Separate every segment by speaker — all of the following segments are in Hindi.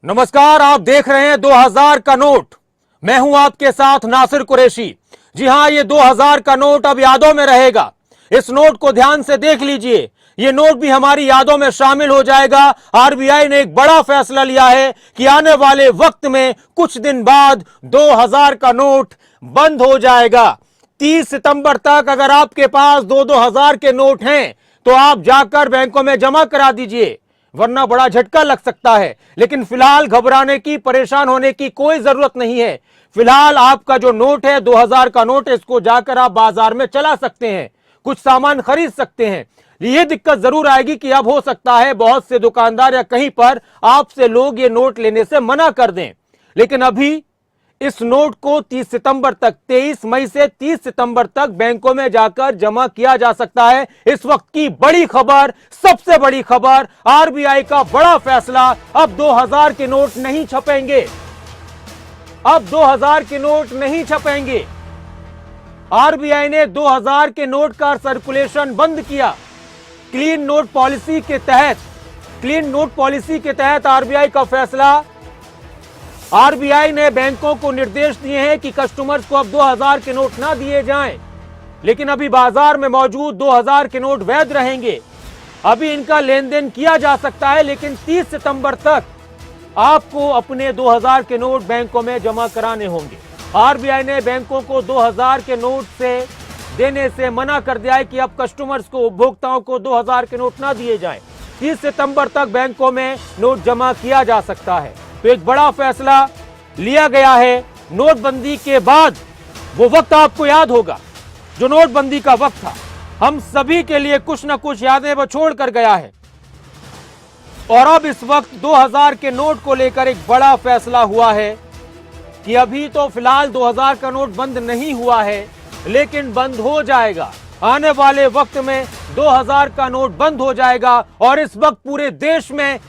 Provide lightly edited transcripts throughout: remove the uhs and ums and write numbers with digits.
Speaker 1: नमस्कार, आप देख रहे हैं 2000 का नोट। मैं हूं आपके साथ नासिर कुरैशी। जी हां, ये 2000 का नोट अब यादों में रहेगा। इस नोट को ध्यान से देख लीजिए, ये नोट भी हमारी यादों में शामिल हो जाएगा। आरबीआई ने एक बड़ा फैसला लिया है कि आने वाले वक्त में कुछ दिन बाद 2000 का नोट बंद हो जाएगा। 30 सितंबर तक अगर आपके पास 2-2000 के नोट हैं तो आप जाकर बैंकों में जमा करा दीजिए, वरना बड़ा झटका लग सकता है। लेकिन फिलहाल घबराने की, परेशान होने की कोई जरूरत नहीं है। फिलहाल आपका जो नोट है 2000 का नोट, इसको जाकर आप बाजार में चला सकते हैं, कुछ सामान खरीद सकते हैं। यह दिक्कत जरूर आएगी कि अब हो सकता है बहुत से दुकानदार या कहीं पर आपसे लोग ये नोट लेने से मना कर दें। लेकिन अभी इस नोट को 30 सितंबर तक, 23 मई से 30 सितंबर तक बैंकों में जाकर जमा किया जा सकता है। इस वक्त की बड़ी खबर, सबसे बड़ी खबर, आरबीआई का बड़ा फैसला, अब 2000 के नोट नहीं छपेंगे। अब 2000 के नोट नहीं छपेंगे। आरबीआई ने 2000 के नोट का सर्कुलेशन बंद किया। क्लीन नोट पॉलिसी के तहत आरबीआई का फैसला। आरबीआई ने बैंकों को निर्देश दिए हैं कि कस्टमर्स को अब 2000 के नोट ना दिए जाएं, लेकिन अभी बाजार में मौजूद 2000 के नोट वैध रहेंगे। अभी इनका लेन देन किया जा सकता है, लेकिन 30 सितंबर तक आपको अपने 2000 के नोट बैंकों में जमा कराने होंगे। आरबीआई ने बैंकों को 2000 के नोट से देने से मना कर दिया है कि अब कस्टमर्स को, उपभोक्ताओं को 2000 के नोट ना दिए जाएं। 30 सितंबर तक बैंकों में नोट जमा किया जा सकता है। तो एक बड़ा फैसला लिया गया है। नोटबंदी के बाद वो वक्त आपको याद होगा जो नोटबंदी का वक्त था। हम सभी के लिए कुछ न कुछ यादें वो छोड़ कर गया है। और अब इस वक्त 2000 के नोट को लेकर एक बड़ा फैसला हुआ है कि अभी तो फिलहाल 2000 का नोट बंद नहीं हुआ है, लेकिन बंद हो जाएगा। आने वाले वक्त में 2000 का नोट बंद हो जाएगा। और इस वक्त पूरे देश में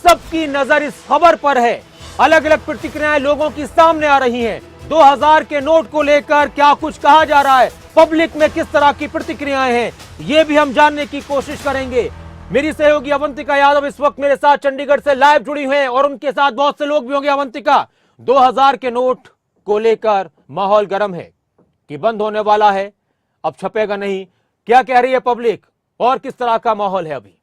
Speaker 1: सबकी नजर इस खबर पर है। अलग अलग प्रतिक्रियाएं लोगों की सामने आ रही हैं। 2000 के नोट को लेकर क्या कुछ कहा जा रहा है, पब्लिक में किस तरह की प्रतिक्रियाएं हैं, ये भी हम जानने की कोशिश करेंगे। मेरी सहयोगी अवंतिका यादव इस वक्त मेरे साथ चंडीगढ़ से लाइव जुड़ी हुई हैं और उनके साथ बहुत से लोग भी होंगे। अवंतिका, 2000 के नोट को लेकर माहौल गर्म है कि बंद होने वाला है, अब छपेगा नहीं, क्या कह रही है पब्लिक और किस तरह का माहौल है अभी?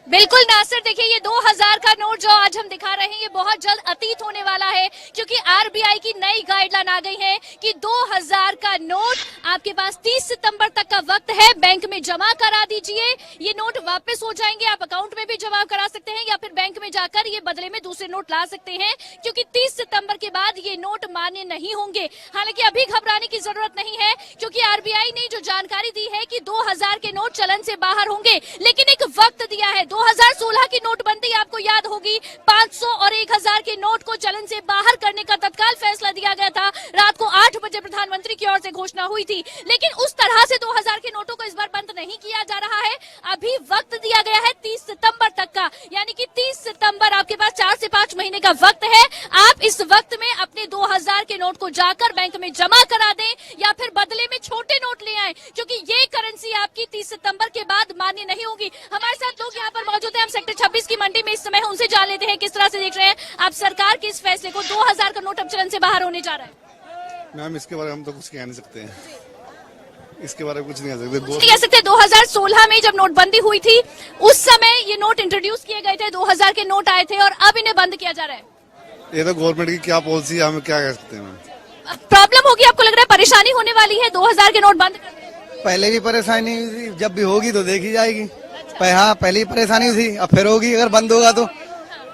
Speaker 2: बिल्कुल नासिर, देखिए ये 2000 का नोट जो आज हम दिखा रहे हैं ये बहुत जल्द अतीत होने वाला है, क्योंकि आरबीआई की नई गाइडलाइन आ गई है कि 2000 का नोट आपके पास 30 सितंबर तक का वक्त है, बैंक में जमा करा दीजिए। ये नोट वापस हो जाएंगे, आप अकाउंट में भी जमा करा सकते हैं या फिर बैंक में जाकर ये बदले में दूसरे नोट ला सकते हैं, क्योंकि 30 सितंबर के बाद ये नोट मान्य नहीं होंगे। हालांकि अभी घबराने की जरूरत नहीं है, क्योंकि आरबीआई ने जो जानकारी दी है कि 2000 के नोट चलन से बाहर होंगे, लेकिन एक वक्त दिया है। 2016 की नोटबंदी आपको याद होगी, 500 और 1000 के नोट को चलन से बाहर करने का तत्काल फैसला दिया गया था। रात को 8 बजे प्रधानमंत्री की ओर से घोषणा हुई थी, लेकिन उस तरह से 2000 के नोटों को इस बार बंद नहीं किया जा रहा है। अभी वक्त दिया गया है 30 सितंबर तक का, यानी कि 30 सितंबर आपके पास 4 से 5 महीने का वक्त है। आप इस वक्त में अपने 2000 के नोट को जाकर बैंक में जमा करा दें या फिर बदले में छोटे नोट ले आए, क्योंकि ये करेंसी आपकी 30 सितंबर के बाद मान्य नहीं होगी। हमारे साथ लोग यहाँ पर मौजूद हैं, हम सेक्टर 26 की मंडी में इस समय उनसे जान लेते हैं किस तरह से देख रहे हैं आप सरकार के इस फैसले को। 2000 का नोट अब चलन से बाहर होने जा रहा है।
Speaker 3: मैम, इसके बारे में हम तो कुछ कह नहीं सकते हैं, इसके बारे में कुछ नहीं
Speaker 2: कह सकते। 2016 में जब नोटबंदी हुई थी उस समय ये नोट इंट्रोड्यूस किए गए थे, 2000 के नोट आए थे और अब इन्हें बंद किया जा रहा है।
Speaker 3: ये तो गवर्नमेंट की क्या पॉलिसी है, हम क्या कह सकते हैं।
Speaker 2: प्रॉब्लम होगी, आपको लग रहा है परेशानी होने वाली है 2000 के नोट बंद करने में?
Speaker 4: पहले भी परेशानी हुई, जब भी होगी तो देखी जाएगी। हाँ, पहले ही परेशानी थी, अब फिर होगी। अगर बंद होगा तो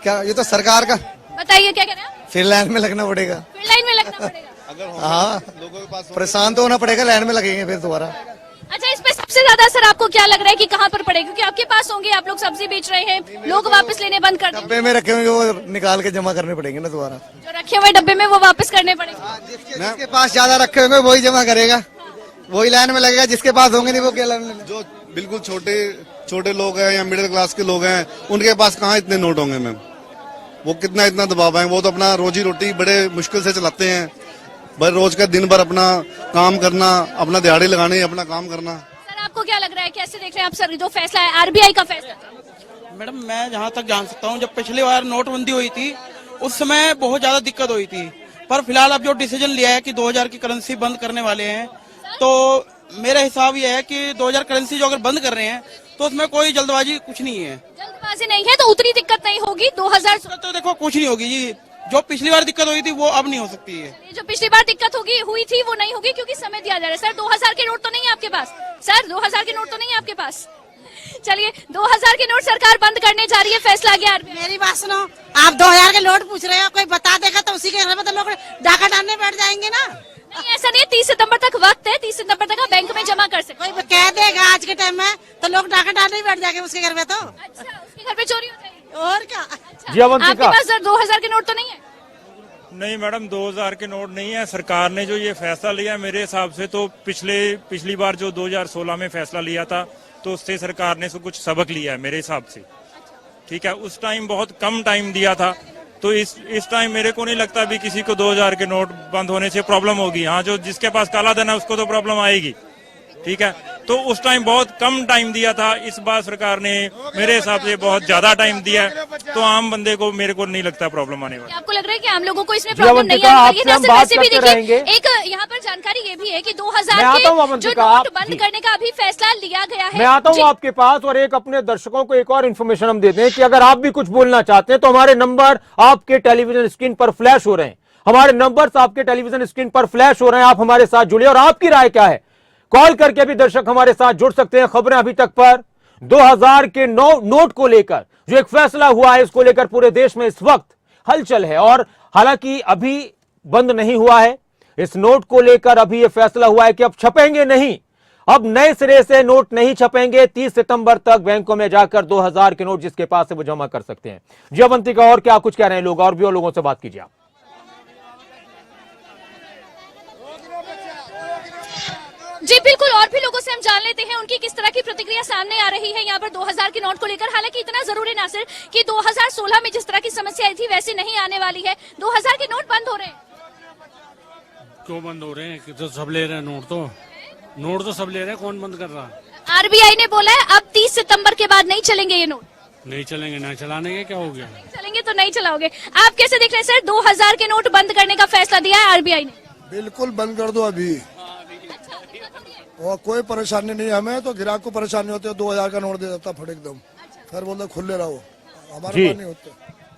Speaker 4: क्या, ये तो सरकार का।
Speaker 2: बताइए क्या कह रहे हैं?
Speaker 4: फिर लाइन में लगना पड़ेगा।
Speaker 2: फिर लाइन में लगना पड़ेगा।
Speaker 4: हाँ, लोगों के पास परेशान तो होना पड़ेगा, लाइन में लगेंगे फिर दोबारा।
Speaker 2: अच्छा, इस पे सबसे ज्यादा असर आपको क्या लग रहा है कि कहाँ पर पड़ेगा? क्योंकि आपके पास होंगे, आप लोग सब्जी बेच रहे हैं, लोग वापस लेने बंद कर
Speaker 4: डब्बे में रखे होंगे, वो निकाल के जमा करने पड़ेंगे ना दोबारा।
Speaker 2: जो रखे हुए डब्बे में वो वापस करने पड़ेंगे।
Speaker 4: जिसके पास ज्यादा रखे होंगे वही जमा करेगा, वही लाइन में लगेगा। जिसके पास होंगे नहीं वो क्या लाइन में।
Speaker 3: जो बिल्कुल छोटे लोग हैं या मिडिल क्लास के लोग हैं, उनके पास कहाँ इतने नोट होंगे मैम। वो इतना दबाव है, वो तो अपना रोजी रोटी बड़े मुश्किल से चलाते हैं। बस रोज का दिन भर अपना काम करना, अपना दिहाड़ी लगाने, अपना काम करना।
Speaker 2: आपको आपको क्या लग रहा है, कैसे देख रहे हैं आप सर जो फैसला है आरबीआई का फैसला?
Speaker 5: मैडम मैं जहाँ तक जान सकता हूँ, जब पिछली बार नोटबंदी हुई थी उस समय बहुत ज्यादा दिक्कत हुई थी, पर फिलहाल अब जो डिसीजन लिया है कि 2000 की करेंसी बंद करने वाले हैं, तो मेरा हिसाब यह है कि 2000 करेंसी जो अगर बंद कर रहे हैं तो उसमें कोई जल्दबाजी कुछ नहीं है।
Speaker 2: जल्दबाजी नहीं है तो उतनी दिक्कत नहीं होगी 2000।
Speaker 5: तो देखो कुछ नहीं होगी जी, जो पिछली बार दिक्कत हुई थी वो अब नहीं हो सकती है।
Speaker 2: जो पिछली बार दिक्कत हुई थी वो नहीं होगी क्योंकि समय दिया जा रहा है। सर 2000 के नोट तो नहीं है आपके पास? सर 2000 के नोट तो नहीं है आपके पास? चलिए 2000 के नोट सरकार बंद करने जा रही है, फैसला गया।
Speaker 6: मेरी बात सुनो, आप 2000 के नोट पूछ रहे हो, कोई बता देगा तो उसी के घर में तो लोग डाका डालने बैठ जाएंगे ना।
Speaker 2: नहीं ऐसा नहीं है, 30 सितंबर तक वक्त है, 30 सितंबर तक आप बैंक में जमा कर सकते।
Speaker 6: कोई कह देगा आज के टाइम में तो लोग डाका डालने बैठ जाएंगे उसके घर में। तो
Speaker 2: अच्छा उसके घर पे चोरी हो जाएगी
Speaker 6: और क्या।
Speaker 2: अच्छा,
Speaker 1: जी अवंतिका,
Speaker 2: आपके पास सर 2000 के नोट तो नहीं है?
Speaker 7: नहीं मैडम 2000 के नोट नहीं है। सरकार ने जो ये फैसला लिया मेरे हिसाब से तो पिछली बार जो 2016 में फैसला लिया था तो उससे सरकार ने कुछ सबक लिया है मेरे हिसाब से। ठीक है, उस टाइम बहुत कम टाइम दिया था, तो इस टाइम मेरे को नहीं लगता भी किसी को 2000 के नोट बंद होने से प्रॉब्लम होगी। हाँ, जो जिसके पास काला धन है उसको तो प्रॉब्लम आएगी। ठीक है, तो उस टाइम बहुत कम टाइम दिया था, इस बार सरकार ने मेरे हिसाब से बहुत ज्यादा टाइम दिया है, तो आम बंदे को मेरे को नहीं लगता प्रॉब्लम आने वाली।
Speaker 2: आपको लग रहा है कि आम लोगों को इसमें
Speaker 1: जी
Speaker 2: प्रॉब्लम नहीं
Speaker 1: अवंतिका,
Speaker 2: आने वाली है?
Speaker 1: आपसे हम बात
Speaker 2: वैसे भी
Speaker 1: करते
Speaker 2: देखिए
Speaker 1: रहेंगे।
Speaker 2: एक यहाँ पर जानकारी ये भी है कि 2000
Speaker 1: मैं आता हूँ
Speaker 2: के जो
Speaker 1: अवंतिका,
Speaker 2: नोट बंद
Speaker 1: जी।
Speaker 2: करने का अभी फैसला लिया गया है।
Speaker 1: मैं आता हूं आपके पास और एक अपने दर्शकों को एक और इन्फॉर्मेशन हम देते हैं कि अगर आप भी कुछ बोलना चाहते हैं तो हमारे नंबर आपके टेलीविजन स्क्रीन पर फ्लैश हो रहे हैं। हमारे नंबर्स आपके टेलीविजन स्क्रीन पर फ्लैश हो रहे हैं, आप हमारे साथ जुड़े और आपकी राय क्या है कॉल करके भी दर्शक हमारे साथ जुड़ सकते हैं। खबरें अभी तक पर 2000 के नोट को लेकर जो एक फैसला हुआ है इसको लेकर पूरे देश में इस वक्त हलचल है और हालांकि अभी बंद नहीं हुआ है। इस नोट को लेकर अभी यह फैसला हुआ है कि अब छपेंगे नहीं, अब नए सिरे से नोट नहीं छपेंगे। 30 सितंबर तक बैंकों में जाकर 2000 के नोट जिसके पास है वो जमा कर सकते हैं। जी अवंतिका, और क्या कुछ कह रहे हैं लोग, और भी और लोगों से बात कीजिए आप।
Speaker 2: जी बिल्कुल, और भी लोगों से हम जान लेते हैं उनकी किस तरह की प्रतिक्रिया सामने आ रही है यहाँ पर 2000 के नोट को लेकर। हालांकि इतना जरूरी ना सिर कि 2016 में जिस तरह की समस्या आई थी वैसे नहीं आने वाली है। 2000 के नोट बंद हो रहे हैं।
Speaker 8: क्यों बंद हो रहे हैं? कि तो सब ले रहे हैं नोट तो सब ले रहे हैं, कौन बंद कर रहा है?
Speaker 2: आरबीआई ने बोला है अब 30 सितंबर के बाद नहीं चलेंगे ये नोट।
Speaker 8: नहीं चलेंगे, ना चलाने के क्या हो गया?
Speaker 2: नहीं चलेंगे तो नहीं चलाओगे। आप कैसे देख रहे हैं सर, 2000 के नोट बंद करने का फैसला दिया है आरबीआई ने?
Speaker 9: बिल्कुल बंद कर दो अभी, और कोई परेशानी नहीं हमें, तो ग्राहक को परेशानी होती है। 2000 का नोट दे देता फट एकदम, फिर बोलते खुले रहो, हमारे पास नहीं होते।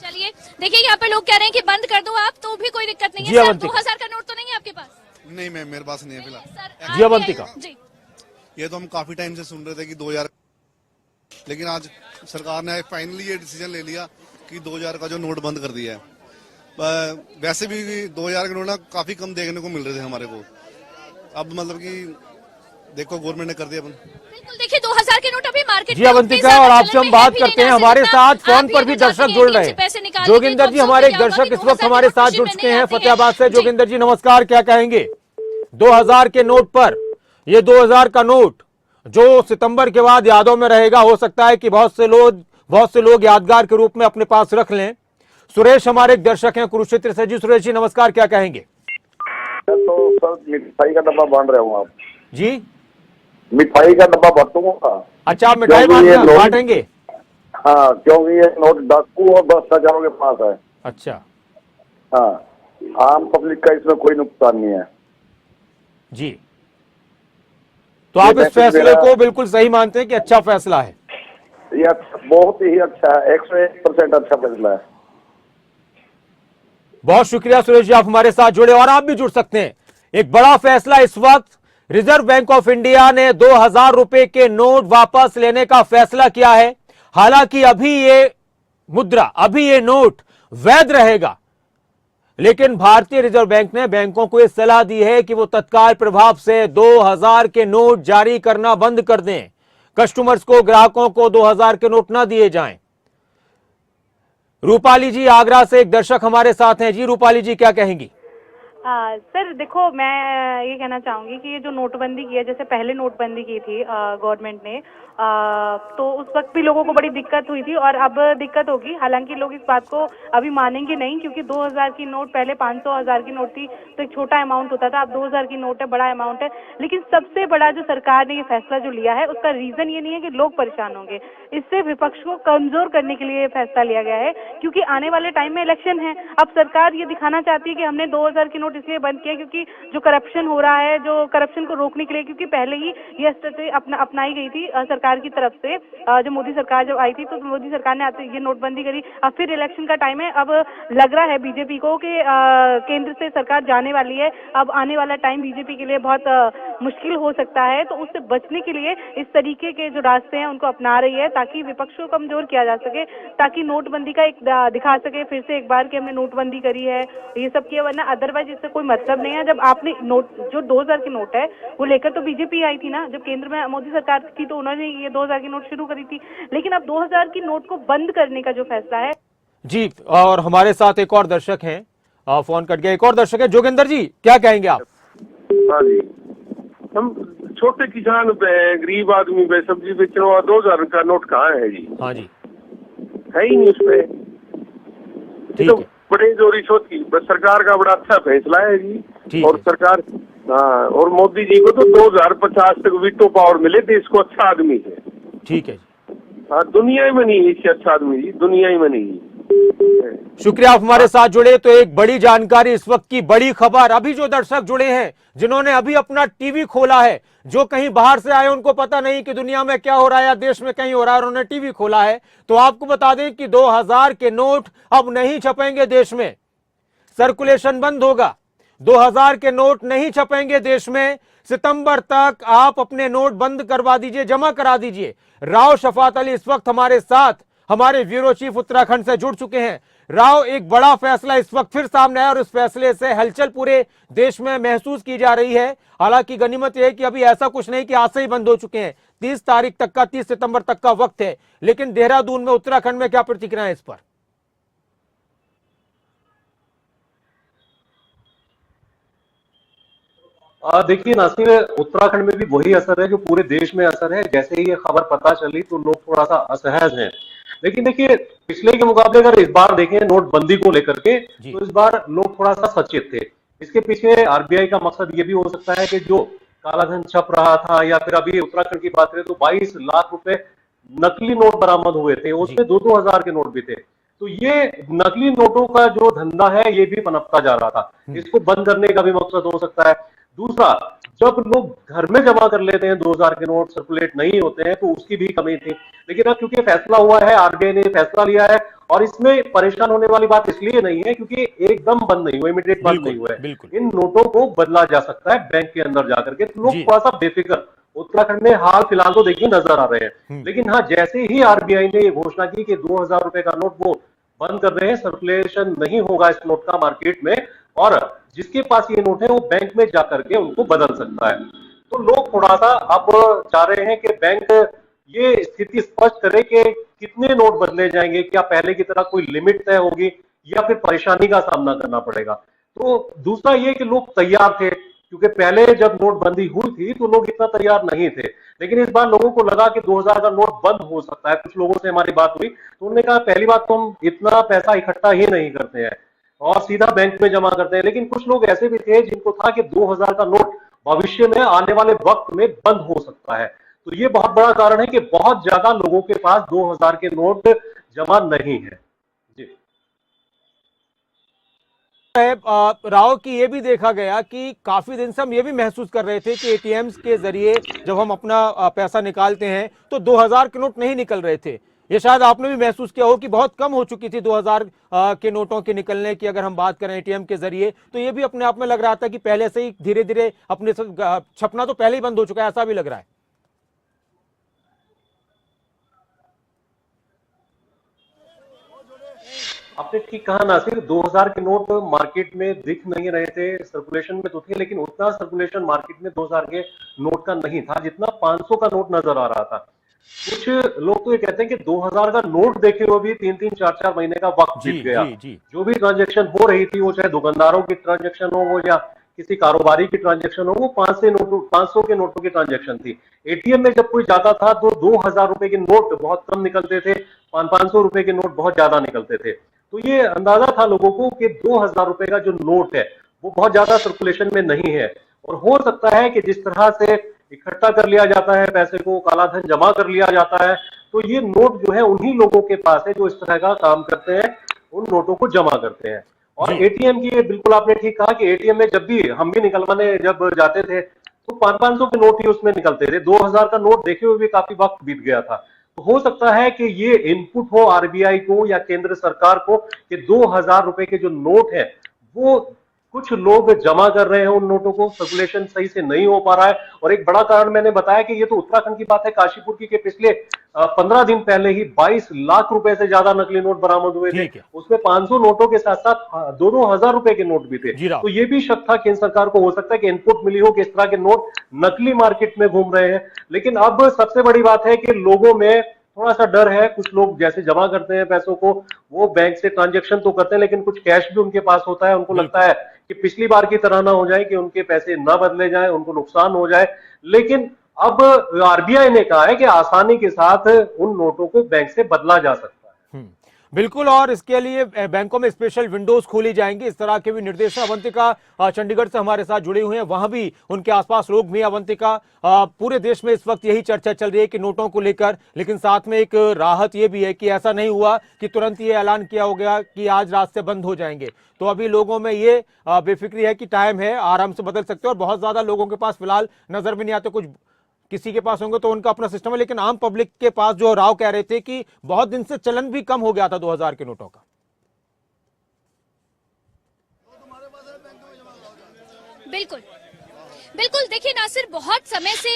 Speaker 2: चलिए देखिए यहाँ पर लोग कह रहे हैं कि बंद कर दो आप, तो भी कोई दिक्कत नहीं
Speaker 1: जी
Speaker 2: है। सर
Speaker 1: अवंतिका।
Speaker 2: 2000 का नोट तो नहीं है आपके पास?
Speaker 3: नहीं मैम, मेरे पास नहीं है फिलहाल।
Speaker 2: सर
Speaker 1: जी अवंतिका,
Speaker 2: जी
Speaker 3: ये तो हम काफी टाइम से सुन रहे थे कि 2000, लेकिन आज सरकार ने फाइनली ये डिसीजन ले लिया कि 2000 का जो नोट बंद कर दिया है। वैसे भी 2000 के नोट ना काफी कम देखने को मिल रहे थे हमारे को, अब मतलब कि देखो गवर्नमेंट ने कर दिया बंद।
Speaker 2: बिल्कुल, देखिए 2000 के नोट अभी मार्केट
Speaker 1: जी
Speaker 2: में
Speaker 1: अवंतिका,
Speaker 2: उतने
Speaker 1: और
Speaker 2: ज्यादा
Speaker 1: आपसे
Speaker 2: चलन
Speaker 1: हम
Speaker 2: में
Speaker 1: बात
Speaker 2: भी
Speaker 1: करते
Speaker 2: नहीं
Speaker 1: हैं।
Speaker 2: ना
Speaker 1: हमारे
Speaker 2: सकता।
Speaker 1: साथ फोन
Speaker 2: आप
Speaker 1: पर भी
Speaker 2: अगर
Speaker 1: दर्शक
Speaker 2: चाहते
Speaker 1: जुड़
Speaker 2: हैं
Speaker 1: रहे
Speaker 2: कि पैसे
Speaker 1: हैं।
Speaker 2: निकाल
Speaker 1: जोगिंदर
Speaker 2: लीजिए,
Speaker 1: जी
Speaker 2: तो
Speaker 1: हमारे
Speaker 2: अफसोस
Speaker 1: दर्शक
Speaker 2: होगा
Speaker 1: इस
Speaker 2: कि
Speaker 1: वक्त
Speaker 2: 2000
Speaker 1: हमारे
Speaker 2: के
Speaker 1: साथ
Speaker 2: नोट
Speaker 1: जुड़
Speaker 2: खुशी
Speaker 1: चुके
Speaker 2: में
Speaker 1: हैं
Speaker 2: नहीं
Speaker 1: फतेहाबाद
Speaker 2: आते
Speaker 1: से।
Speaker 2: हैं।
Speaker 1: जोगिंदर जी नमस्कार, क्या कहेंगे 2000 के नोट पर? ये 2000 का नोट जो सितंबर के बाद यादों में रहेगा, हो सकता है कि बहुत से लोग यादगार के रूप में अपने पास रख लें। सुरेश हमारे एक दर्शक हैं कुरुक्षेत्र से। जी सुरेश जी नमस्कार, क्या कहेंगे?
Speaker 10: तो सर मिठाई का डब्बा बांध रहे हो आप?
Speaker 1: जी
Speaker 10: मिठाई का डब्बा बांटूंगा।
Speaker 1: अच्छा, आप मिठाई बांटेंगे?
Speaker 10: हाँ, क्योंकि ये नोट डाकू और भ्रष्टाचारों के पास है।
Speaker 1: अच्छा,
Speaker 10: हाँ, आम पब्लिक का इसमें कोई नुकसान नहीं है
Speaker 1: जी। तो आप इस फैसले को बिल्कुल सही मानते हैं कि अच्छा फैसला है?
Speaker 10: ये बहुत ही अच्छा है, 101% अच्छा फैसला है।
Speaker 1: बहुत शुक्रिया सुरेश जी, आप हमारे साथ जुड़े और आप भी जुड़ सकते हैं। एक बड़ा फैसला इस वक्त रिजर्व बैंक ऑफ इंडिया ने 2000 रुपए के नोट वापस लेने का फैसला किया है। हालांकि अभी ये नोट वैध रहेगा, लेकिन भारतीय रिजर्व बैंक ने बैंकों को यह सलाह दी है कि वो तत्काल प्रभाव से 2000 के नोट जारी करना बंद कर दें। कस्टमर्स को, ग्राहकों को 2000 के नोट ना दिए जाएं। रूपाली जी आगरा से एक दर्शक हमारे साथ हैं। जी रूपाली जी, क्या कहेंगी?
Speaker 11: सर देखो, मैं ये कहना चाहूंगी कि ये जो नोटबंदी की है, जैसे पहले नोटबंदी की थी गवर्नमेंट ने, तो उस वक्त भी लोगों को बड़ी दिक्कत हुई थी और अब दिक्कत होगी। हालांकि लोग इस बात को अभी मानेंगे नहीं, क्योंकि 2000 की नोट, पहले 500 1000 की नोट थी तो एक छोटा अमाउंट होता था, अब 2000 की नोट है, बड़ा अमाउंट है। लेकिन सबसे बड़ा जो सरकार ने ये फैसला जो लिया है, उसका रीजन ये नहीं है कि लोग परेशान होंगे, इससे विपक्ष को कमजोर करने के लिए ये फैसला लिया गया है। क्योंकि आने वाले टाइम में इलेक्शन है, अब सरकार ये दिखाना चाहती है कि हमने 2000 की नोट इसलिए बंद किया क्योंकि जो करप्शन हो रहा है, जो करप्शन को रोकने के लिए, क्योंकि पहले ही ये स्ट्रेटेजी अपनाई गई थी सरकार की तरफ से। जब मोदी सरकार जब आई थी तो मोदी सरकार ने आते ये नोटबंदी करी। अब फिर इलेक्शन का टाइम है, अब लग रहा है बीजेपी को कि केंद्र से सरकार जाने वाली है, अब आने वाला टाइम बीजेपी के लिए बहुत मुश्किल हो सकता है। तो उससे बचने के लिए इस तरीके के जो रास्ते हैं उनको अपना रही है, ताकि विपक्ष को कमजोर किया जा सके, ताकि नोटबंदी का एक दिखा सके फिर से एक बार कि हमने नोटबंदी करी है, ये सब किया। वरना अदरवाइज इससे कोई मतलब नहीं है। जब आपने नोट, जो 2000 की नोट है वो लेकर तो बीजेपी आई थी ना, जब केंद्र में मोदी सरकार थी तो उन्होंने ये 2000 की नोट शुरू करी थी। लेकिन अब 2000 की नोट को बंद करने का जो फैसला है
Speaker 1: जी। और हमारे साथ एक और दर्शक हैं, फोन कट गया, एक और दर्शक है जोगिंदर जी, क्या कहेंगे आप?
Speaker 12: हाँ जी, हम छोटे किसान पे, गरीब आदमी पे, सब्जी बेचने वाला 2000 का नोट कहाँ है जी?
Speaker 1: हाँ जी,
Speaker 12: है ही नहीं उसपे। तो बड़े जोरी सोची, बस सरकार का बड़ा अच्छा फैसला है जी। और सरकार, हाँ, और मोदी जी को तो 2050 तक वीटो पावर मिले, देश को अच्छा आदमी है।
Speaker 1: ठीक है जी।
Speaker 12: हाँ, दुनिया ही में नहीं इससे अच्छा आदमी जी, दुनिया ही में नहीं।
Speaker 1: शुक्रिया आप हमारे साथ जुड़े। तो एक बड़ी जानकारी, इस वक्त की बड़ी खबर, अभी जो दर्शक जुड़े हैं, जिन्होंने अभी अपना टीवी खोला है, जो कहीं बाहर से आए, उनको पता नहीं कि दुनिया में क्या हो रहा है या देश में कहीं हो रहा है, उन्होंने टीवी खोला है, तो आपको बता दें कि 2000 के नोट अब नहीं छपेंगे देश में, सर्कुलेशन बंद होगा। 2000 के नोट नहीं छपेंगे देश में। सितंबर तक आप अपने नोट बंद करवा दीजिए, जमा करा दीजिए। राव शफात अली इस वक्त हमारे साथ, हमारे ब्यूरो चीफ उत्तराखंड से जुड़ चुके हैं। राव, एक बड़ा फैसला इस वक्त फिर सामने आया और इस फैसले से हलचल पूरे देश में महसूस की जा रही है। हालांकि गनीमत यह है कि अभी ऐसा कुछ नहीं कि आज से ही बंद हो चुके हैं, 30 तारीख तक का, 30 सितंबर तक का वक्त है। लेकिन देहरादून में, उत्तराखंड में क्या प्रतिक्रिया है इस पर?
Speaker 13: देखिए नासिर, उत्तराखंड में भी वही असर है जो पूरे देश में असर है। जैसे ही ये खबर पता चली तो लोग थोड़ा सा असहज हैं। लेकिन देखिए, पिछले के मुकाबले अगर इस बार देखें नोटबंदी को लेकर के, तो इस बार लोग थोड़ा सा सचेत थे। इसके पीछे आरबीआई का मकसद ये भी हो सकता है कि जो कालाधन छप रहा था, या फिर अभी उत्तराखंड की बात करें तो 22 लाख रुपए नकली नोट बरामद हुए थे, उसमें 2-2 हजार के नोट भी थे। तो ये नकली नोटों का जो धंधा है ये भी पनपता जा रहा था, इसको बंद करने का भी मकसद हो सकता है। दूसरा, जब लोग घर में जमा कर लेते हैं 2000 के नोट, सर्कुलेट नहीं होते हैं, तो उसकी भी कमी थी। लेकिन अब क्योंकि फैसला हुआ है, आरबीआई ने फैसला लिया है, और इसमें परेशान होने वाली बात इसलिए नहीं है क्योंकि एकदम बंद नहीं हुआ, इमीडिएट बंद नहीं हुआ है। इन नोटों को बदला जा सकता है बैंक के अंदर जाकर के, तो लोग थोड़ा सा बेफिक्र उत्तराखंड में हाल फिलहाल तो देखिए नजर आ रहे हैं। लेकिन हाँ, जैसे ही आरबीआई ने घोषणा की कि 2000 रुपए का नोट वो बंद कर रहे हैं, सर्कुलेशन नहीं होगा इस नोट का मार्केट में, और जिसके पास ये नोट है वो बैंक में जाकर के उनको बदल सकता है, तो लोग थोड़ा सा अब चाह रहे हैं कि बैंक ये स्थिति स्पष्ट करे कि कितने नोट बदले जाएंगे, क्या पहले की तरह कोई लिमिट तय होगी या फिर परेशानी का सामना करना पड़ेगा। तो दूसरा ये कि लोग तैयार थे, क्योंकि पहले जब नोटबंदी हुई थी तो लोग इतना तैयार नहीं थे। लेकिन इस बार लोगों को लगा कि 2000 का नोट बंद हो सकता है। कुछ लोगों से हमारी बात हुई तो उन्होंने कहा, पहली बात तो हम इतना पैसा इकट्ठा ही नहीं करते हैं और सीधा बैंक में जमा करते हैं। लेकिन कुछ लोग ऐसे भी थे जिनको था कि 2000 का नोट भविष्य में आने वाले वक्त में बंद हो सकता है। तो ये बहुत बड़ा कारण है कि बहुत ज्यादा लोगों के पास 2000 के नोट जमा नहीं है। जी
Speaker 1: राव की ये भी देखा गया कि काफी दिन से हम ये भी महसूस कर रहे थे कि एटीएम्स के जरिए जब हम अपना पैसा निकालते हैं तो 2000 के नोट नहीं निकल रहे थे। ये शायद आपने भी महसूस किया हो कि बहुत कम हो चुकी थी 2000 के नोटों के निकलने की। अगर हम बात करें एटीएम के जरिए तो ये भी अपने आप में लग रहा था कि पहले से ही धीरे धीरे अपने छपना तो पहले ही बंद हो चुका है, ऐसा भी लग रहा है।
Speaker 13: आपने ठीक कहा नासिर, 2000 के नोट मार्केट में दिख नहीं रहे थे, सर्कुलेशन में तो थे, लेकिन उतना सर्कुलेशन मार्केट में 2000 के नोट का नहीं था जितना 500 का नोट नजर आ रहा था। कुछ लोग तो ये कहते हैं कि 2000 का नोट देखे हुए भी 3-3, 4-4 महीने का वक्त बीत गया। जो भी ट्रांजैक्शन हो रही थी, वो चाहे दुकानदारों की ट्रांजैक्शन हो, वो या किसी कारोबारी की ट्रांजैक्शन हो, वो 500 के नोटों की ट्रांजैक्शन थी। एटीएम में जब कोई जाता था तो 2000 रुपए के नोट बहुत कम निकलते थे, 500 रुपए के नोट बहुत ज्यादा निकलते थे। तो ये अंदाजा था लोगों को कि 2000 रुपए का जो नोट है वो बहुत ज्यादा सर्कुलेशन में नहीं है। और हो सकता है कि जिस तरह से इकट्ठा कर लिया जाता है पैसे को, काला धन जमा कर लिया जाता है, तो ये नोट जो है उन्हीं लोगों के पास है जो इस तरह का काम करते हैं, उन नोटों को जमा करते हैं। और एटीएम की बिल्कुल आपने ठीक कहा कि एटीएम में जब भी हम भी निकलवाने जब जाते थे तो 500 के नोट ही उसमें निकलते थे। 2000 का नोट देखे हुए भी काफी वक्त बीत गया था। तो हो सकता है कि ये इनपुट हो आरबीआई को या केंद्र सरकार को कि 2000 रुपए के जो नोट है वो कुछ लोग जमा कर रहे हैं, उन नोटों को सर्कुलेशन सही से नहीं हो पा रहा है। और एक बड़ा कारण मैंने बताया कि ये तो उत्तराखंड की बात है, काशीपुर की, के पिछले 15 दिन पहले ही 22 लाख रुपए से ज्यादा नकली नोट बरामद हुए थे। उसमें 500 नोटों के साथ साथ 2-2 हजार रुपए के नोट भी थे। तो ये भी शक था केंद्र सरकार को, हो सकता है कि इनपुट मिली हो कि इस तरह के नोट नकली मार्केट में घूम रहे हैं। लेकिन अब सबसे बड़ी बात है कि लोगों में थोड़ा सा डर है। कुछ लोग जैसे जमा करते हैं पैसों को, वो बैंक से ट्रांजैक्शन तो करते हैं लेकिन कुछ कैश भी उनके पास होता है। उनको लगता है कि पिछली बार की तरह ना हो जाए कि उनके पैसे ना बदले जाएं, उनको नुकसान हो जाए। लेकिन अब आरबीआई ने कहा है कि आसानी के साथ उन नोटों को बैंक से बदला जा सकता है।
Speaker 1: बिल्कुल, और इसके लिए बैंकों में स्पेशल विंडोज खोली जाएंगी, इस तरह के भी निर्देश हैं। अवंतिका चंडीगढ़ से हमारे साथ जुड़े हुए हैं, वहां भी उनके आसपास लोग भी। अवंतिका, पूरे देश में इस वक्त यही चर्चा चल रही है कि नोटों को लेकर, लेकिन साथ में एक राहत ये भी है कि ऐसा नहीं हुआ कि तुरंत ये ऐलान किया हो गया कि आज रास्ते बंद हो जाएंगे। तो अभी लोगों में ये बेफिक्री है कि टाइम है, आराम से बदल सकते हैं। और बहुत ज्यादा लोगों के पास फिलहाल नजर में नहीं आते, कुछ किसी के पास होंगे तो उनका अपना सिस्टम है, लेकिन आम पब्लिक के पास जो राव कह रहे थे कि बहुत दिन से चलन भी कम हो गया था 2000 के नोटों का।
Speaker 2: बिल्कुल बिल्कुल, देखिए नासिर, बहुत समय से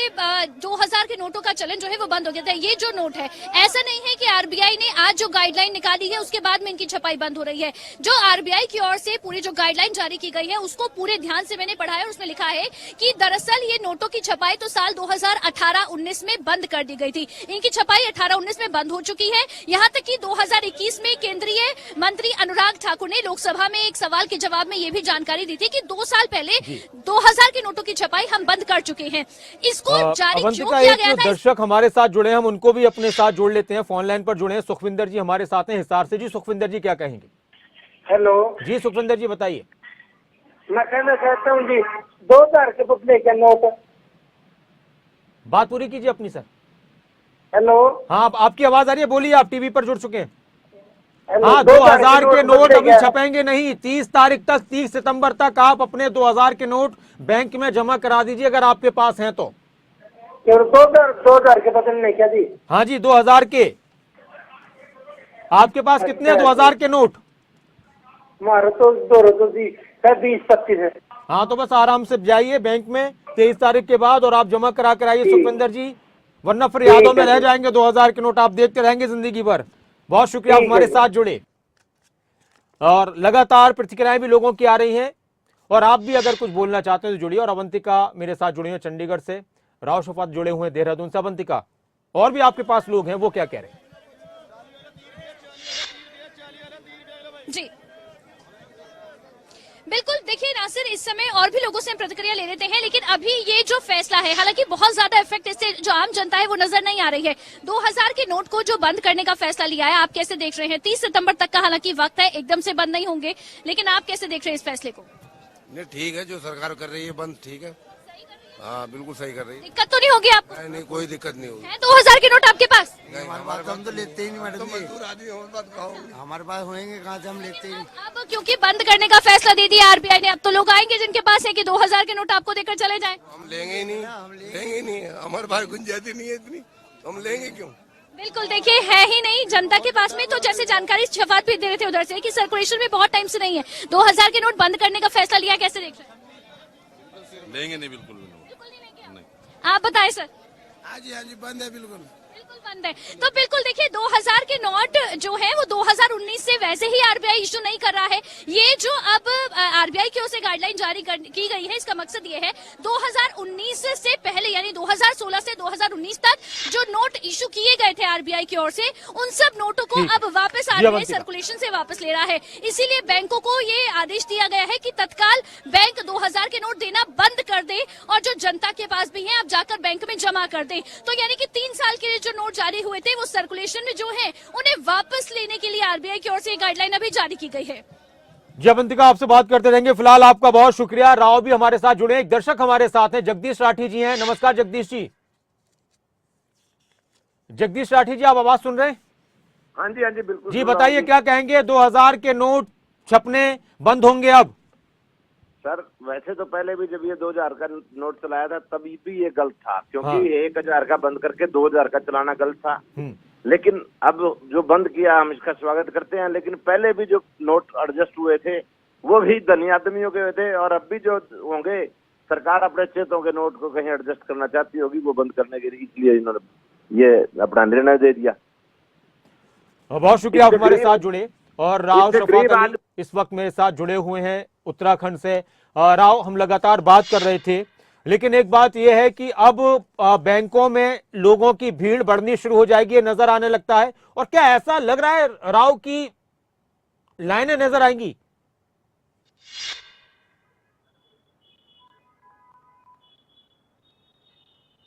Speaker 2: 2000 के नोटों का चलन जो है वो बंद हो गया था। ये जो नोट है, ऐसा नहीं है कि आरबीआई ने आज जो गाइडलाइन निकाली है उसके बाद में इनकी छपाई बंद हो रही है। जो आरबीआई की ओर से पूरी जो गाइडलाइन जारी की गई है उसको पूरे ध्यान से मैंने पढ़ा है। उसमें लिखा है कि दरअसल ये नोटों की छपाई तो साल 2018-19 में बंद कर दी गई थी। इनकी छपाई 18-19 में बंद हो चुकी है। यहाँ तक कि 2021 में केंद्रीय मंत्री अनुराग ठाकुर ने लोकसभा में एक सवाल के जवाब में ये भी जानकारी दी थी कि 2 साल पहले 2000 के नोटों की छपाई हम बंद कर चुके हैं। इसको जारी क्यों किया गया था?
Speaker 1: दर्शक हमारे साथ जुड़े हैं, हम उनको भी अपने साथ जोड़ लेते हैं। फोन लाइन पर जुड़े हैं सुखविंदर जी हमारे साथ हैं हिसार से। जी सुखविंदर जी, क्या कहेंगे?
Speaker 14: हेलो
Speaker 1: जी सुखविंदर जी, बताइए।
Speaker 14: मैं कहना चाहता हूँ जी, 2000 के बदले का नोट।
Speaker 1: बात पूरी कीजिए अपनी सर।
Speaker 14: हेलो,
Speaker 1: हाँ आपकी आवाज आ रही है, बोलिए। आप टीवी पर जुड़ चुके हैं। हाँ, 2000 के नोट अभी छपेंगे नहीं। 30 तारीख तक, 30 सितंबर तक आप अपने 2000 के नोट बैंक में जमा करा दीजिए अगर आपके पास हैं तो।
Speaker 14: 2000 के बदलने क्या जी?
Speaker 1: हाँ जी, 2000 के। आपके पास कितने 2000 के नोट?
Speaker 14: हमारे तो 20-25 है।
Speaker 1: हाँ, तो बस आराम से जाइए बैंक में 23 तारीख के बाद और आप जमा करा कर आइए सुखविंदर जी, वरना फिर यादों में रह जाएंगे 2000 के नोट, आप देखते रहेंगे जिंदगी भर। बहुत शुक्रिया आप हमारे साथ जुड़े। और लगातार प्रतिक्रियाएं भी लोगों की आ रही हैं, और आप भी अगर कुछ बोलना चाहते हैं तो जुड़िए। और अवंतिका मेरे साथ जुड़ी हैं चंडीगढ़ से, राव शफात जुड़े हुए हैं देहरादून से। अवंतिका, और भी आपके पास लोग हैं, वो क्या कह रहे हैं?
Speaker 2: जी बिल्कुल, देखिए नासिर, इस समय और भी लोगों से हम प्रतिक्रिया ले लेते हैं, लेकिन अभी ये जो फैसला है, हालांकि बहुत ज्यादा इफेक्ट इससे जो आम जनता है वो नजर नहीं आ रही है। 2000 के नोट को जो बंद करने का फैसला लिया है, आप कैसे देख रहे हैं? 30 सितंबर तक का हालांकि वक्त है, एकदम से बंद नहीं होंगे, लेकिन आप कैसे देख रहे हैं इस फैसले को?
Speaker 15: नहीं, ठीक है, जो सरकार कर रही है बंद, ठीक है। हाँ, बिल्कुल सही कर रही है।
Speaker 2: दिक्कत तो नहीं होगी आपको?
Speaker 15: नहीं, कोई दिक्कत नहीं होगी।
Speaker 2: 2000 के नोट आपके पास?
Speaker 15: हमारे पास हम तो लेते ही नहीं मैडम जी, हमारे पास होंगे कहाँ से, हम लेते ही नहीं।
Speaker 2: अब क्योंकि बंद करने का फैसला दे दिया आरबीआई ने, अब तो लोग आएंगे जिनके पास है कि 2000 के नोट आपको देकर चले जाएं।
Speaker 15: हम लेंगे ही नहीं, लेंगे ही नहीं, हमारे पास गुंजाइश नहीं है इतनी, हम लेंगे क्यों?
Speaker 2: बिल्कुल, देखिए है ही नहीं जनता के पास में। तो जैसे जानकारी शफात भी दे रहे थे उधर से कि सर्कुलेशन में बहुत टाइम से नहीं है, 2000 के नोट बंद करने का फैसला लिया, कैसे देख रहे हैं?
Speaker 15: लेंगे नहीं, बिल्कुल नहीं।
Speaker 2: आप बताएं सर।
Speaker 15: हाँ जी, बंद है बिल्कुल।
Speaker 2: बंद है। तो बिल्कुल देखिए 2000 के नोट जो है वो 2019 से वैसे ही आरबीआई इशू नहीं कर रहा है। ये जो अब आरबीआई की ओर से गाइडलाइन जारी की गई है, इसका मकसद ये है 2019 से पहले यानी 2016 से 2019 तक जो नोट इशू किए गए थे आरबीआई की ओर से, उन सब नोटों को अब वापस आरबीआई सर्कुलेशन से वापस ले रहा है। इसीलिए बैंकों को ये आदेश दिया गया है कि तत्काल बैंक 2000 के नोट देना बंद कर दे और जो जनता के पास भी है अब जाकर बैंक में जमा कर दे। तो यानी कि 3 साल के लिए जो नोट जारी हुए थे वो सर्कुलेशन में जो है उन्हें वापस लेने के लिए आरबीआई की ओर से गाइडलाइन अभी जारी की गई है।
Speaker 1: जी अवंतिका, आपसे बात करते रहेंगे। फिलहाल आपका बहुत शुक्रिया। राव भी हमारे साथ जुड़े, एक दर्शक हमारे साथ हैं, जगदीश राठी जी हैं। नमस्कार जगदीश जी। जगदीश राठी जी, आप आवाज सुन रहे हैं?
Speaker 12: हाँ जी बिल्कुल
Speaker 1: जी बताइए, क्या कहेंगे? 2000 के नोट छपने बंद होंगे अब?
Speaker 12: सर वैसे तो पहले भी जब ये 2000 का नोट चलाया था तभी भी ये गलत था, क्योंकि 1000 का बंद करके 2000 का चलाना गलत था। लेकिन अब जो बंद किया हम इसका स्वागत करते हैं। लेकिन पहले भी जो नोट एडजस्ट हुए थे वो भी धनी आदमियों के हुए थे, और अब भी जो होंगे सरकार अपने चेतों के नोट को कहीं एडजस्ट करना चाहती होगी वो बंद करने के लिए, इसलिए इन्होंने ये अपना निर्णय दे दिया।
Speaker 1: बहुत शुक्रिया, आप हमारे साथ जुड़े। और राव शफात अली इस वक्त मेरे साथ जुड़े हुए हैं उत्तराखंड से। राव, हम लगातार बात कर रहे थे, लेकिन एक बात यह है कि अब बैंकों में लोगों की भीड़ बढ़नी शुरू हो जाएगी, ये नजर आने लगता है। और क्या ऐसा लग रहा है राव की लाइनें नजर आएंगी?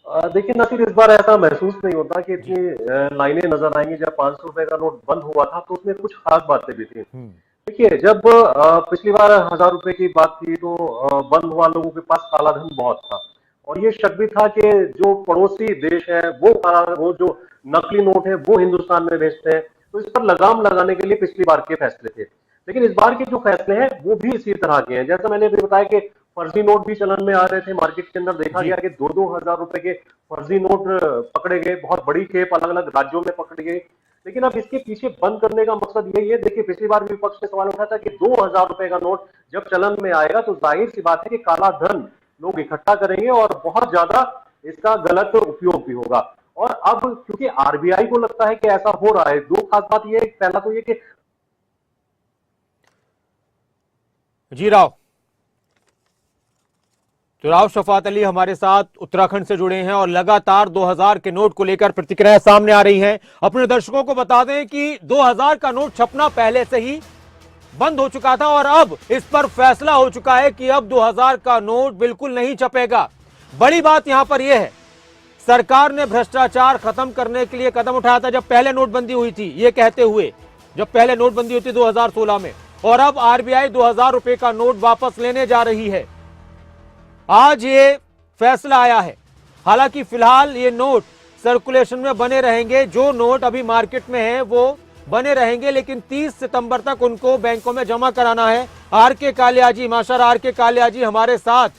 Speaker 13: देखिए नासिर, इस बार ऐसा महसूस नहीं होता कि इतनी लाइनें नजर आएंगी। जब 500 रुपए का नोट बंद हुआ था तो उसमें कुछ खास बातें भी थी। देखिए, जब पिछली बार 1000 रुपए की बात थी तो बंद हुआ, लोगों के पास काला धन बहुत था, और ये शक भी था कि जो पड़ोसी देश है वो जो नकली नोट है वो हिंदुस्तान में भेजते हैं, तो इस पर लगाम लगाने के लिए पिछली बार के फैसले थे। लेकिन इस बार के जो फैसले हैं वो भी इसी तरह के हैं। जैसा मैंने अभी बताया कि फर्जी नोट भी चलन में आ रहे थे, मार्केट के अंदर देखा गया कि 2-2 हजार रुपए के फर्जी नोट पकड़े गए, बहुत बड़ी खेप अलग अलग राज्यों में पकड़ी गई। लेकिन अब इसके पीछे बंद करने का मकसद यही है। देखिए, पिछली बार विपक्ष ने सवाल उठाया था कि 2000 रुपए का नोट जब चलन में आएगा तो जाहिर सी बात है कि काला धन लोग इकट्ठा करेंगे और बहुत ज्यादा इसका गलत उपयोग भी होगा। और अब क्योंकि आरबीआई को लगता है कि ऐसा हो रहा है, दो खास बात यह है, पहला तो ये कि
Speaker 1: जी राव, तो राव शफात अली हमारे साथ उत्तराखंड से जुड़े हैं और लगातार 2000 के नोट को लेकर प्रतिक्रियाएं सामने आ रही हैं। अपने दर्शकों को बता दें कि 2000 का नोट छपना पहले से ही बंद हो चुका था और अब इस पर फैसला हो चुका है कि अब 2000 का नोट बिल्कुल नहीं छपेगा। बड़ी बात यहां पर यह है, सरकार ने भ्रष्टाचार खत्म करने के लिए कदम उठाया था जब पहले नोटबंदी हुई थी, ये कहते हुए, जब पहले नोटबंदी हुई थी 2016 में, और अब आरबीआई 2000 रुपए का नोट वापस लेने जा रही है। आज ये फैसला आया है। हालांकि फिलहाल ये नोट सर्कुलेशन में बने रहेंगे, जो नोट अभी मार्केट में है वो बने रहेंगे, लेकिन 30 सितंबर तक उनको बैंकों में जमा कराना है। आर.के. कालिया जी, मास्टर आर.के. कालिया जी हमारे साथ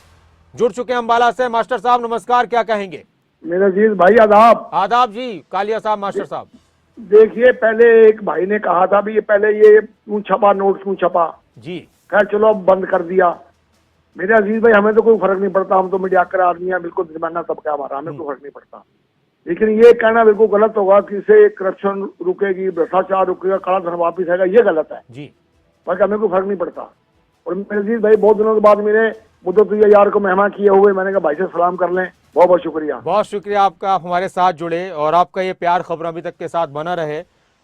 Speaker 1: जुड़ चुके हैं अम्बाला से। मास्टर साहब नमस्कार, क्या कहेंगे?
Speaker 14: मेरा अजीज भाई आदाब।
Speaker 1: आदाब जी। कालिया साहब, मास्टर साहब,
Speaker 14: देखिए, पहले एक भाई ने कहा था भी ये पहले ये क्यों छपा, नोट क्यों छपा
Speaker 1: जी,
Speaker 14: खैर चलो अब बंद कर दिया। मेरे अजीज भाई, हमें तो कोई फर्क नहीं पड़ता, हम तो मीडियाकर आदमी हैं, बिल्कुल जुर्माना सबका हमारा, हमें कोई फर्क नहीं पड़ता। लेकिन ये कहना बिल्कुल गलत होगा कि इससे करप्शन रुकेगी, भ्रष्टाचार रुकेगा, काला धन वापिस आएगा, ये गलत है
Speaker 1: जी।
Speaker 14: बाकी हमें कोई फर्क नहीं पड़ता। और मेरे अजीज भाई, बहुत दिनों के बाद मेरे मुद्दत यार को मेहमान किए हुए, मैंने कहा भाई से सलाम कर लें। बहुत बहुत शुक्रिया।
Speaker 1: बहुत शुक्रिया आपका, आप हमारे साथ जुड़े और आपका ये प्यार खबर अभी तक के साथ बना रहे।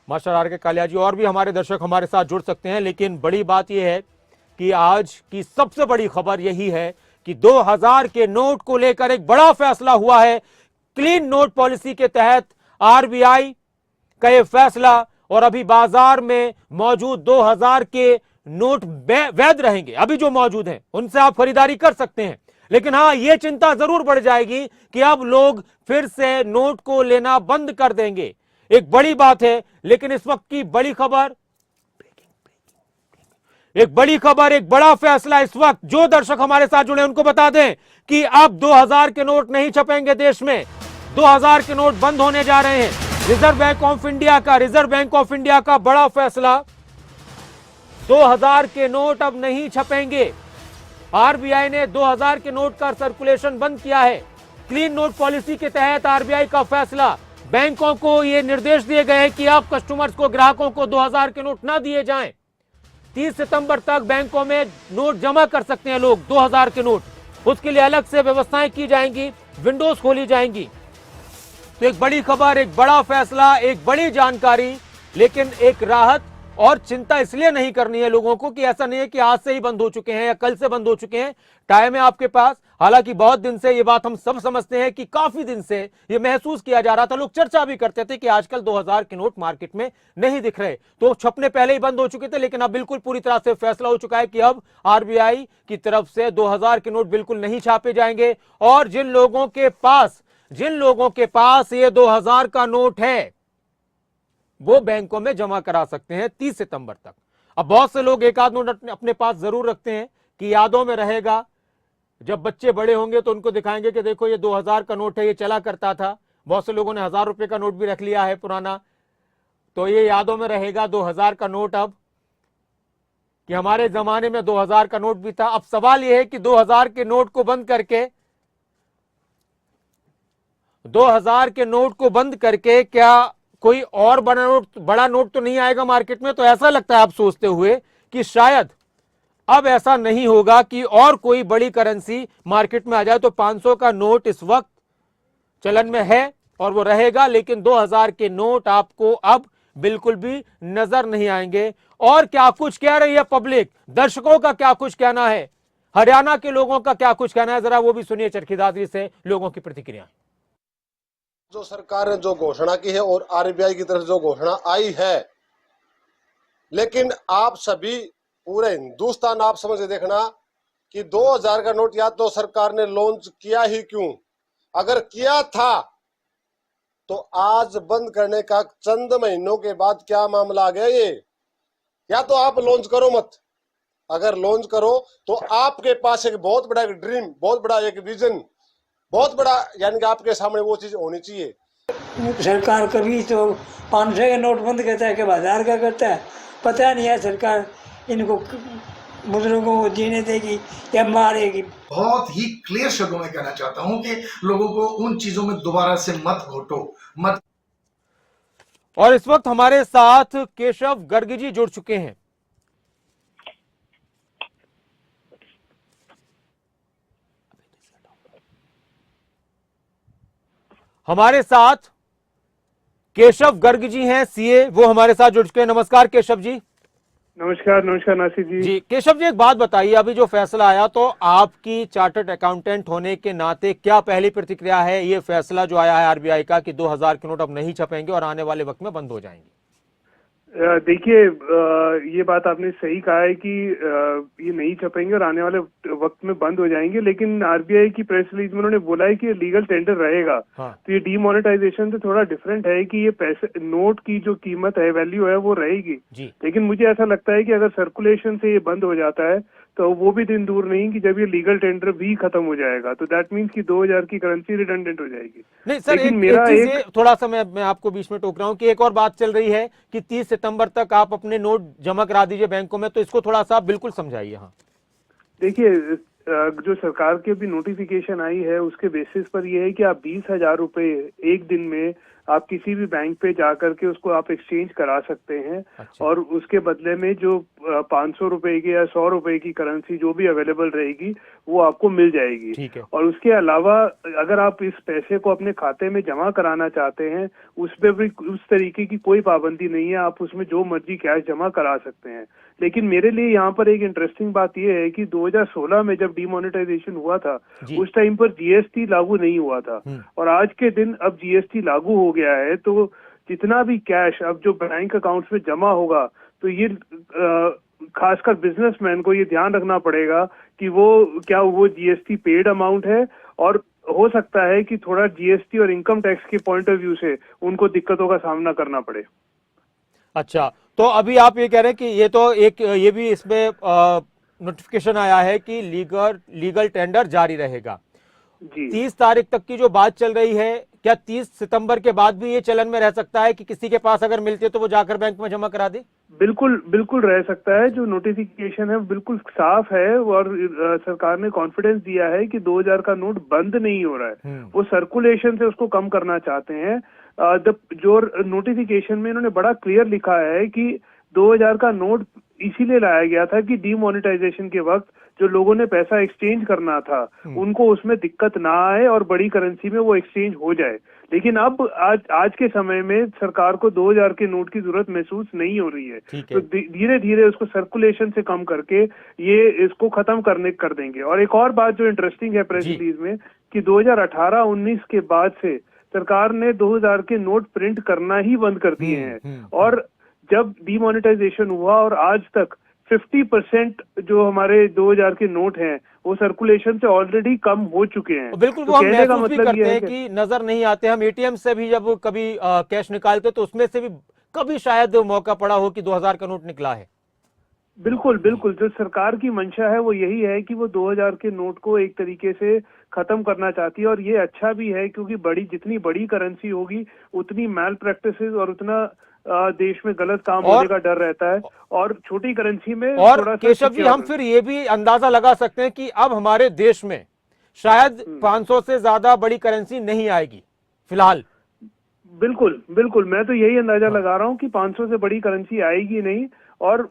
Speaker 1: Master R K. कालिया जी, और भी हमारे दर्शक हमारे साथ जुड़ सकते हैं, लेकिन बड़ी बात यह है कि आज की सबसे बड़ी खबर यही है कि 2000 के नोट को लेकर एक बड़ा फैसला हुआ है। क्लीन नोट पॉलिसी के तहत आरबीआई का यह फैसला, और अभी बाजार में मौजूद 2000 के नोट वैध रहेंगे। अभी जो मौजूद हैं उनसे आप खरीदारी कर सकते हैं, लेकिन हाँ, यह चिंता जरूर बढ़ जाएगी कि अब लोग फिर से नोट को लेना बंद कर देंगे। एक बड़ी बात है, लेकिन इस वक्त की बड़ी खबर, एक बड़ी खबर, एक बड़ा फैसला इस वक्त जो दर्शक हमारे साथ जुड़े उनको बता दें कि अब 2000 के नोट नहीं छपेंगे देश में। 2000 के नोट बंद होने जा रहे हैं। रिजर्व बैंक ऑफ इंडिया का बड़ा फैसला, 2000 के नोट अब नहीं छपेंगे। आरबीआई ने 2000 के नोट का सर्कुलेशन बंद किया है। क्लीन नोट पॉलिसी के तहत आरबीआई का फैसला, बैंकों को ये निर्देश दिए गए हैं कि अब कस्टमर्स को, ग्राहकों को 2000 के नोट ना दिए जाएं। 30 सितंबर तक बैंकों में नोट जमा कर सकते हैं लोग, 2000 के नोट। उसके लिए अलग से व्यवस्थाएं की जाएंगी, विंडोज खोली जाएंगी। तो एक बड़ी खबर, एक बड़ा फैसला, एक बड़ी जानकारी, लेकिन एक राहत और चिंता इसलिए नहीं करनी है लोगों को कि ऐसा नहीं है कि आज से ही बंद हो चुके हैं या कल से बंद हो चुके हैं। टाइम है आपके पास। हालांकि बहुत दिन से ये बात हम सब समझते हैं कि काफी दिन से ये महसूस किया जा रहा था, लोग चर्चा भी करते थे कि आजकल 2000 के नोट मार्केट में नहीं दिख रहे, तो छपने पहले ही बंद हो चुके थे। लेकिन अब बिल्कुल पूरी तरह से फैसला हो चुका है कि अब आरबीआई की तरफ से 2000 के नोट बिल्कुल नहीं छापे जाएंगे और जिन लोगों के पास ये 2000 का नोट है वो बैंकों में जमा करा सकते हैं 30 सितंबर तक। अब बहुत से लोग एक आध नोट अपने पास जरूर रखते हैं कि यादों में रहेगा, जब बच्चे बड़े होंगे तो उनको दिखाएंगे कि देखो ये 2000 का नोट है, ये चला करता था। बहुत से लोगों ने 1000 रुपए का नोट भी रख लिया है पुराना, तो ये यादों में रहेगा 2000 का नोट अब, कि हमारे जमाने में 2000 का नोट भी था। अब सवाल यह है कि 2000 के नोट को बंद करके 2000 के नोट को बंद करके क्या कोई और बड़ा नोट तो नहीं आएगा मार्केट में? तो ऐसा लगता है आप सोचते हुए कि शायद अब ऐसा नहीं होगा कि और कोई बड़ी करेंसी मार्केट में आ जाए। तो 500 का नोट इस वक्त चलन में है और वो रहेगा, लेकिन 2000 के नोट आपको अब बिल्कुल भी नजर नहीं आएंगे। और क्या कुछ कह रही है पब्लिक, दर्शकों का क्या कुछ कहना है, हरियाणा के लोगों का क्या कुछ कहना है, जरा वो भी सुनिए चरखी दादरी से लोगों की प्रतिक्रिया।
Speaker 16: जो सरकार ने जो घोषणा की है और आरबीआई की तरफ जो घोषणा आई है, लेकिन आप सभी पूरे हिंदुस्तान आप समझ देखना कि 2000 का नोट या तो सरकार ने लॉन्च किया ही क्यों, अगर किया था तो आज बंद करने का चंद महीनों के बाद क्या मामला आ गया ये। या तो आप लॉन्च करो मत, अगर लॉन्च करो तो आपके पास एक बहुत बड़ा एक ड्रीम, बहुत बड़ा एक विजन, बहुत बड़ा, यानी कि आपके सामने वो चीज होनी चाहिए।
Speaker 17: सरकार कभी तो 500 का नोट बंद करता है, कभी 1000 का करता है, पता नहीं है सरकार इनको बुजुर्गों को जीने देगी या मारेगी।
Speaker 18: बहुत ही क्लियर शब्दों में कहना चाहता हूं कि लोगों को उन चीजों में दोबारा से मत घोटो, मत।
Speaker 1: और इस वक्त हमारे साथ केशव गर्ग जी जुड़ चुके हैं। हमारे साथ केशव गर्ग जी हैं, सीए, वो हमारे साथ जुड़ चुके हैं। नमस्कार केशव जी।
Speaker 19: नमस्कार नासिर जी।
Speaker 1: केशव जी, एक बात बताइए, अभी जो फैसला आया तो आपकी चार्टर्ड अकाउंटेंट होने के नाते क्या पहली प्रतिक्रिया है ये फैसला जो आया है आरबीआई का कि 2000 के नोट अब नहीं छपेंगे और आने वाले वक्त में बंद हो जाएंगे?
Speaker 19: देखिए, ये बात आपने सही कहा है कि ये नहीं छपेंगे और आने वाले वक्त में बंद हो जाएंगे, लेकिन आरबीआई की प्रेस रिलीज में उन्होंने बोला है कि लीगल टेंडर रहेगा। हाँ। तो ये डीमोनेटाइजेशन से थोड़ा डिफरेंट है कि ये पैसे, नोट की जो कीमत है, वैल्यू है, वो रहेगी। लेकिन मुझे ऐसा लगता है कि अगर सर्कुलेशन से ये बंद हो जाता है तो वो भी दिन दूर नहीं कि जब ये लीगल टेंडर भी खत्म हो जाएगा तो दैट मींस कि 2000 की करेंसी रिडंडेंट हो जाएगी।
Speaker 1: नहीं सर, एक थोड़ा सा मैं आपको बीच में टोक रहा हूँ कि एक और बात चल रही है कि 30 सितंबर तक आप अपने नोट जमा करा दीजिए बैंकों में, तो इसको थोड़ा सा बिल्कुल समझाइए। हाँ,
Speaker 19: देखिए, जो सरकार की अभी नोटिफिकेशन आई है उसके बेसिस पर यह है कि आप 20,000 रुपए एक दिन में आप किसी भी बैंक पे जाकर के उसको आप एक्सचेंज करा सकते हैं। अच्छा। और उसके बदले में जो 500 रुपए की या 100 रुपए की करेंसी जो भी अवेलेबल रहेगी वो आपको मिल जाएगी। ठीक है। और उसके अलावा अगर आप इस पैसे को अपने खाते में जमा कराना चाहते हैं उस पर भी उस तरीके की कोई पाबंदी नहीं है, आप उसमें जो मर्जी कैश जमा करा सकते हैं। लेकिन मेरे लिए यहाँ पर एक इंटरेस्टिंग बात यह है कि 2016 में जब डीमोनेटाइजेशन हुआ था उस टाइम पर जीएसटी लागू नहीं हुआ था और आज के दिन अब जीएसटी लागू हो गया है, तो जितना भी कैश अब जो बैंक अकाउंट्स में जमा होगा तो ये खासकर बिजनेसमैन को ये ध्यान रखना पड़ेगा कि वो क्या वो जीएसटी पेड अमाउंट है, और हो सकता है कि थोड़ा जीएसटी और इनकम टैक्स के पॉइंट ऑफ व्यू से उनको दिक्कतों का सामना करना पड़े।
Speaker 1: अच्छा, तो अभी आप ये कह रहे हैं कि ये तो एक ये भी इसमें नोटिफिकेशन आया है कि लीगल टेंडर जारी रहेगा। 30 तारीख तक की जो बात चल रही है, क्या 30 सितंबर के बाद भी ये चलन में रह सकता है कि किसी के पास अगर मिलती है तो वो जाकर बैंक में जमा करा दे?
Speaker 19: बिल्कुल रह सकता है। जो नोटिफिकेशन है बिल्कुल साफ है और सरकार ने कॉन्फिडेंस दिया है कि 2000 का नोट बंद नहीं हो रहा है, वो सर्कुलेशन से उसको कम करना चाहते हैं। जो नोटिफिकेशन में इन्होंने बड़ा क्लियर लिखा है कि 2000 का नोट इसीलिए लाया गया था कि डीमोनेटाइजेशन के वक्त जो लोगों ने पैसा एक्सचेंज करना था उनको उसमें दिक्कत ना आए और बड़ी करेंसी में वो एक्सचेंज हो जाए। लेकिन अब आज के समय में सरकार को 2000 के नोट की जरूरत महसूस नहीं हो रही है, तो धीरे धीरे उसको सर्कुलेशन से कम करके ये इसको खत्म कर देंगे। और एक और बात जो इंटरेस्टिंग है प्रेस रिलीज में कि 2018-19 के बाद से सरकार ने 2000 के नोट प्रिंट करना ही बंद कर दिए हैं। और जब डीमोनेटाइजेशन हुआ और आज तक 50% जो हमारे 2000 के नोट हैं वो सर्कुलेशन से ऑलरेडी कम हो चुके हैं।
Speaker 1: बिल्कुल,
Speaker 19: तो
Speaker 1: वो हम
Speaker 19: कहने का
Speaker 1: महसूस भी
Speaker 19: मतलब
Speaker 1: करते
Speaker 19: ये है
Speaker 1: हैं कि नजर नहीं आते। हम एटीएम से भी जब कभी कैश निकालते तो उसमें से भी कभी शायद मौका पड़ा हो कि 2000 का नोट निकला है।
Speaker 19: बिल्कुल बिल्कुल, जो सरकार की मंशा है वो यही है कि वो 2000 के नोट को एक तरीके से खत्म करना चाहती है। और ये अच्छा भी है क्योंकि जितनी बड़ी करेंसी होगी उतनी मैल प्रैक्टिसेस और उतना देश में गलत काम होने का डर रहता है। और छोटी करेंसी में
Speaker 1: और
Speaker 19: थोड़ा
Speaker 1: केशव जी, हम फिर ये भी अंदाजा लगा सकते हैं कि अब हमारे देश में शायद 500 से ज्यादा बड़ी करेंसी नहीं आएगी फिलहाल।
Speaker 19: बिल्कुल बिल्कुल, मैं तो यही अंदाजा लगा रहा हूँ कि 500 से बड़ी करेंसी आएगी नहीं। और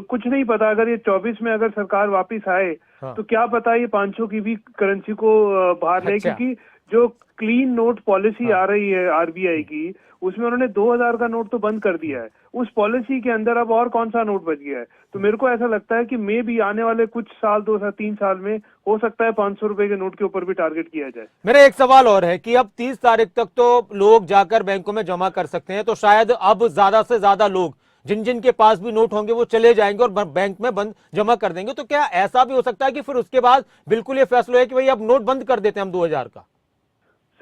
Speaker 19: कुछ नहीं पता, अगर ये 24 में अगर सरकार वापस आए तो क्या पता ये 500 की भी करेंसी को बाहर ले। क्योंकि जो क्लीन नोट पॉलिसी आ रही है आरबीआई की, उसमें उन्होंने 2000 का नोट तो बंद कर दिया है। उस पॉलिसी के अंदर अब और कौन सा नोट बच गया है? तो मेरे को ऐसा लगता है कि मे भी आने वाले कुछ साल, 2 साल 3 साल में हो सकता है 500 रुपए के नोट के ऊपर भी टारगेट किया जाए।
Speaker 1: मेरा एक सवाल और है कि अब 30 तारीख तक तो लोग जाकर बैंकों में जमा कर सकते हैं, तो शायद अब ज्यादा से ज्यादा लोग जिन जिन के पास भी नोट होंगे वो चले जाएंगे और बैंक में बंद जमा कर देंगे। तो क्या ऐसा भी हो सकता है कि फिर उसके बाद बिल्कुल ये फैसला है कि भाई अब नोट बंद कर देते हैं हम 2000 का?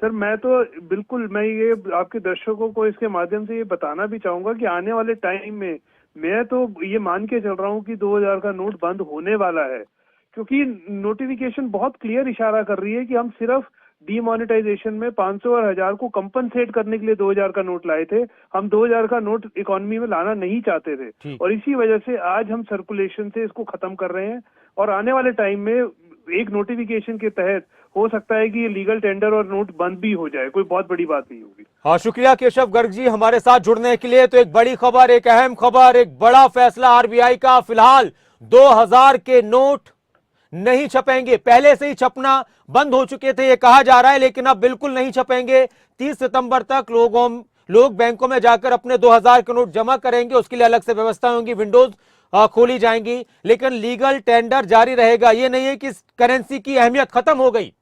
Speaker 19: सर मैं तो बिल्कुल, मैं ये आपके दर्शकों को इसके माध्यम से ये बताना भी चाहूंगा कि आने वाले टाइम में मैं तो ये मान के चल रहा हूँ कि 2000 का नोट बंद होने वाला है। क्योंकि नोटिफिकेशन बहुत क्लियर इशारा कर रही है कि हम सिर्फ डीमोनेटाइजेशन में 500 और 1000 को कंपनसेट करने के लिए 2000 का नोट लाए थे। हम 2000 का नोट इकोनॉमी में लाना नहीं चाहते थे और इसी वजह से आज हम सर्कुलेशन से इसको खत्म कर रहे हैं। और आने वाले टाइम में एक नोटिफिकेशन के तहत हो सकता है कि ये लीगल टेंडर और नोट बंद भी हो जाए, कोई बहुत बड़ी बात नहीं होगी।
Speaker 1: हाँ, शुक्रिया केशव गर्ग जी हमारे साथ जुड़ने के लिए। तो एक बड़ी खबर, एक अहम खबर, एक बड़ा फैसला आरबीआई का। फिलहाल 2000 के नोट नहीं छपेंगे। पहले से ही छपना बंद हो चुके थे ये कहा जा रहा है, लेकिन अब बिल्कुल नहीं छपेंगे। 30 सितंबर तक लोग बैंकों में जाकर अपने 2000 के नोट जमा करेंगे। उसके लिए अलग से व्यवस्था होंगी, विंडोज खोली जाएंगी, लेकिन लीगल टेंडर जारी रहेगा। ये नहीं है कि करेंसी की अहमियत खत्म हो गई,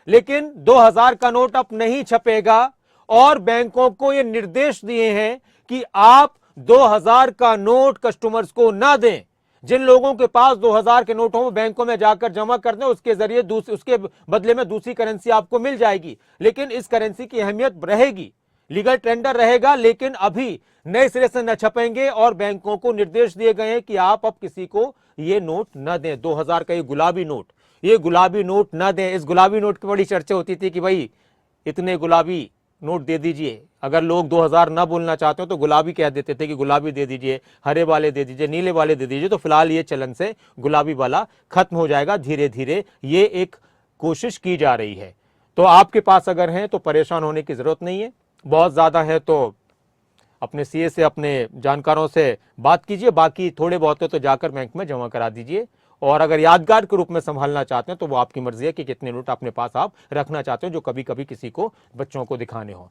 Speaker 1: लेकिन 2000 का नोट अब नहीं छपेगा। और बैंकों को ये निर्देश दिए हैं कि आप 2000 का नोट कस्टमर्स को ना दें। जिन लोगों के पास 2000 के नोट हो वो बैंकों में जाकर जमा कर दें, उसके जरिए उसके बदले में दूसरी करेंसी आपको मिल जाएगी। लेकिन इस करेंसी की अहमियत रहेगी, लीगल टेंडर रहेगा, लेकिन अभी नए सिरे से न छपेंगे। और बैंकों को निर्देश दिए गए हैं कि आप अब किसी को ये नोट न दें। 2000 का ये गुलाबी नोट न दें। इस गुलाबी नोट की बड़ी चर्चा होती थी कि भाई इतने गुलाबी नोट दे दीजिए। अगर लोग 2000 ना बोलना चाहते हो तो गुलाबी कह देते थे कि गुलाबी दे दीजिए, हरे वाले दे दीजिए, नीले वाले दे दीजिए। तो फिलहाल ये चलन से गुलाबी वाला खत्म हो जाएगा। धीरे धीरे ये एक कोशिश की जा रही है। तो आपके पास अगर हैं तो परेशान होने की जरूरत नहीं है। बहुत ज्यादा है तो अपने सीए से, अपने जानकारों से बात कीजिए। बाकी थोड़े बहुत तो जाकर बैंक में जमा करा दीजिए। और अगर यादगार के रूप में संभालना चाहते हैं तो वो आपकी मर्जी है कि कितने नोट अपने पास आप रखना चाहते हो, जो कभी कभी किसी को, बच्चों को दिखाने हो।